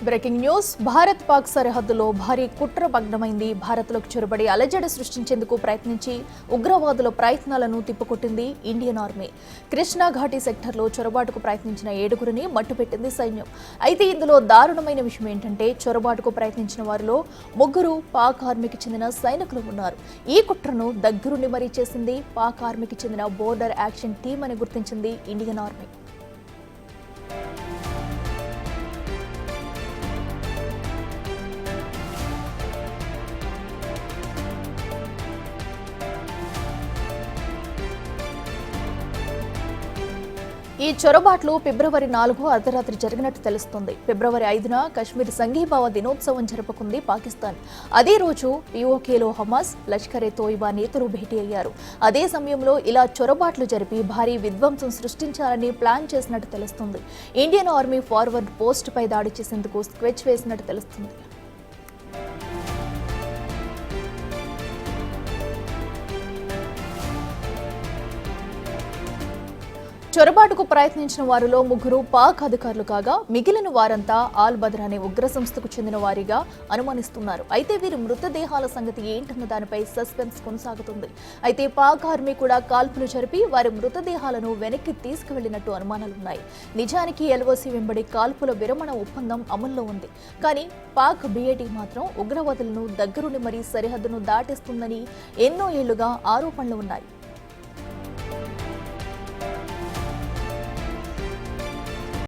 Breaking news. Bharat Pak సరిహద్దులో భారీ కుట్ర భగ్నమైంది. భారత్లోకి చొరబడి అలజడి సృష్టించేందుకు ప్రయత్నించి ఉగ్రవాదుల ప్రయత్నాలను తిప్పికొట్టింది ఇండియన్ ఆర్మీ. కృష్ణా ఘాటీ సెక్టర్లో చొరబాటుకు ప్రయత్నించిన 7గురిని మట్టుపెట్టింది సైన్యం. అయితే ఇందులో దారుణమైన విషయం ఏంటంటే చొరబాటుకు ప్రయత్నించిన వారిలో 3 పాక్ ఆర్మీకి చెందిన సైనికులు ఉన్నారు. ఈ కుట్రను దగ్గరుండి మరీ చేసింది పాక్ ఆర్మీకి చెందిన బోర్డర్ యాక్షన్ టీమ్ అని గుర్తించింది ఇండియన్ ఆర్మీ. ఈ చొరబాట్లు ఫిబ్రవరి 4 అర్ధరాత్రి జరిగినట్టు తెలుస్తోంది. ఫిబ్రవరి 5న కశ్మీర్ సంఘీభావ దినోత్సవం జరుపుకుంది పాకిస్తాన్. అదే రోజు పీఓకేలో హమాస్, లష్కరే తోయిబా నేతలు భేటీ అయ్యారు. అదే సమయంలో ఇలా చొరబాట్లు జరిపి భారీ విధ్వంసం సృష్టించాలని ప్లాన్ చేసినట్టు తెలుస్తుంది. ఇండియన్ ఆర్మీ ఫార్వర్డ్ పోస్ట్ పై దాడి చేసేందుకు స్కెచ్ వేసినట్టు తెలుస్తుంది. చొరబాటుకు ప్రయత్నించిన వారిలో 3 పాక్ అధికారులు కాగా మిగిలిన వారంతా ఆల్ బదర్ అనే ఉగ్ర సంస్థకు చెందిన వారిగా అనుమానిస్తున్నారు. అయితే వీరి మృతదేహాల సంగతి ఏంటన్న దానిపై సస్పెన్స్ కొనసాగుతుంది. అయితే పాక్ ఆర్మీ కూడా కాల్పులు జరిపి వారి మృతదేహాలను వెనక్కి తీసుకువెళ్లినట్టు అనుమానాలున్నాయి. నిజానికి ఎల్ఓసి వెంబడి కాల్పుల విరమణ ఒప్పందం అమల్లో ఉంది. కానీ పాక్ బిఏటీ మాత్రం ఉగ్రవాదులను దగ్గరుండి మరీ సరిహద్దును దాటిస్తుందని ఎన్నో ఏళ్లుగా ఆరోపణలు ఉన్నాయి.